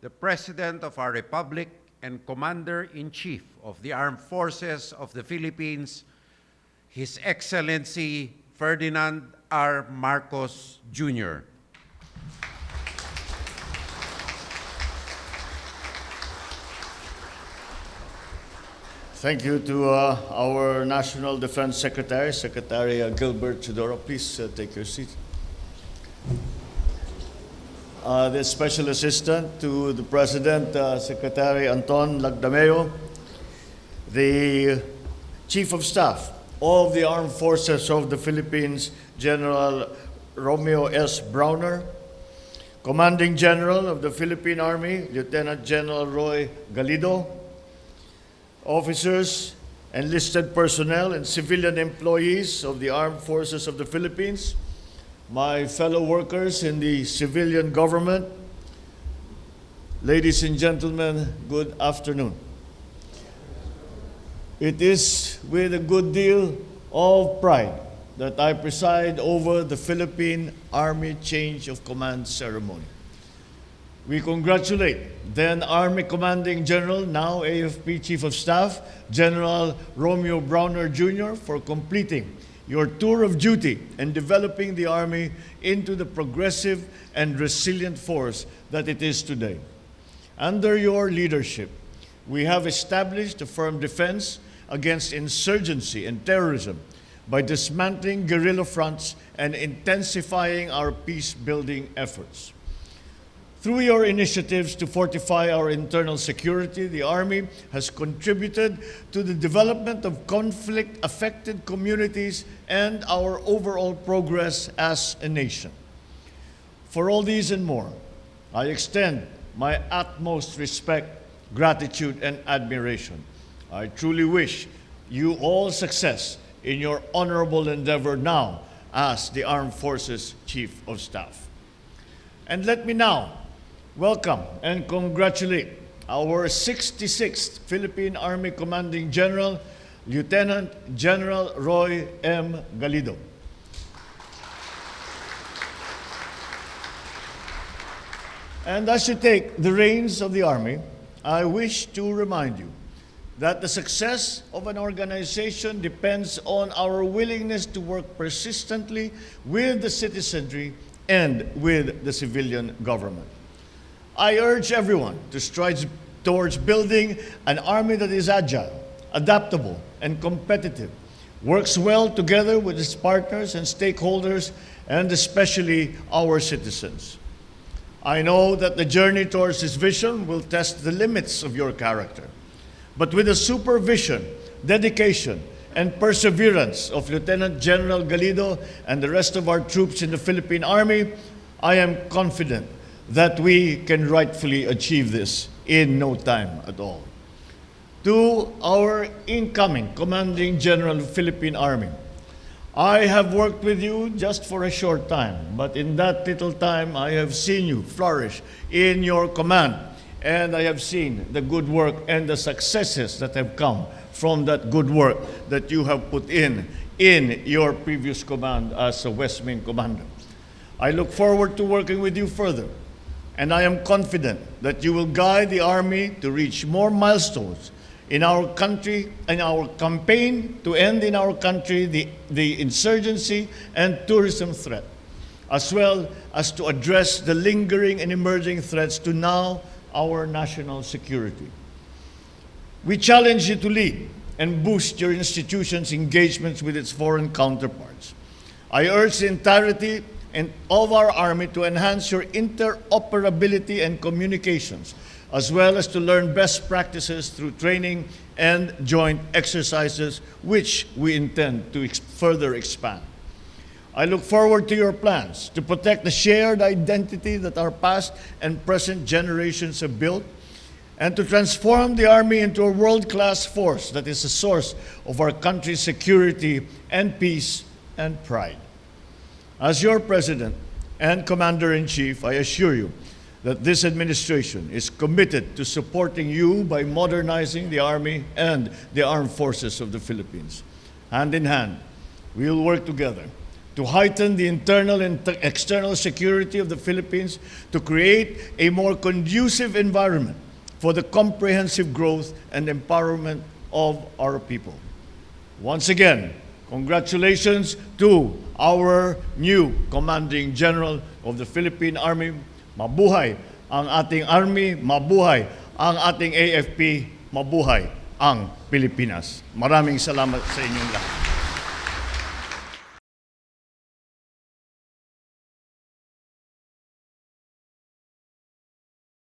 the President of our Republic and Commander-in-Chief of the Armed Forces of the Philippines, His Excellency Ferdinand R. Marcos Jr. Thank you to our National Defense Secretary, Secretary Gilbert Chidoro. Please take your seat. The Special Assistant to the President, Secretary Anton Lagdameo, the Chief of Staff of the Armed Forces of the Philippines, General Romeo S. Brawner, Commanding General of the Philippine Army, Lieutenant General Roy Galido, officers, enlisted personnel, and civilian employees of the Armed Forces of the Philippines, my fellow workers in the civilian government, ladies and gentlemen, good afternoon. It is with a good deal of pride that I preside over the Philippine Army Change of Command ceremony. We congratulate then Army Commanding General, now AFP Chief of Staff, General Romeo Brawner Jr. for completing your tour of duty and developing the Army into the progressive and resilient force that it is today. Under your leadership, we have established a firm defense against insurgency and terrorism by dismantling guerrilla fronts and intensifying our peace-building efforts. Through your initiatives to fortify our internal security, the Army has contributed to the development of conflict-affected communities and our overall progress as a nation. For all these and more, I extend my utmost respect, gratitude, and admiration. I truly wish you all success in your honorable endeavor now as the Armed Forces Chief of Staff. And let me now welcome and congratulate our 66th Philippine Army Commanding General, Lieutenant General Roy M. Galido. And as you take the reins of the Army, I wish to remind you that the success of an organization depends on our willingness to work persistently with the citizenry and with the civilian government. I urge everyone to strive towards building an army that is agile, adaptable, and competitive, works well together with its partners and stakeholders, and especially our citizens. I know that the journey towards this vision will test the limits of your character, but with the supervision, dedication, and perseverance of Lieutenant General Galido and the rest of our troops in the Philippine Army, I am confident that we can rightfully achieve this in no time at all. To our incoming Commanding General of the Philippine Army, I have worked with you just for a short time, but in that little time I have seen you flourish in your command, and I have seen the good work and the successes that have come from that good work that you have put in your previous command as a West Wing Commander. I look forward to working with you further, and I am confident that you will guide the Army to reach more milestones in our country, in our campaign to end in our country the insurgency and tourism threat, as well as to address the lingering and emerging threats to now our national security. We challenge you to lead and boost your institution's engagements with its foreign counterparts. I urge the entirety of our Army to enhance your interoperability and communications, as well as to learn best practices through training and joint exercises, which we intend to further expand. I look forward to your plans to protect the shared identity that our past and present generations have built, and to transform the Army into a world-class force that is a source of our country's security and peace and pride. As your President and Commander-in-Chief, I assure you that this administration is committed to supporting you by modernizing the Army and the Armed Forces of the Philippines. Hand in hand, we will work together to heighten the internal and external security of the Philippines, to create a more conducive environment for the comprehensive growth and empowerment of our people. Once again, congratulations to our new Commanding General of the Philippine Army. Mabuhay ang ating Army, mabuhay ang ating AFP, mabuhay ang Pilipinas. Maraming salamat sa inyong lahat.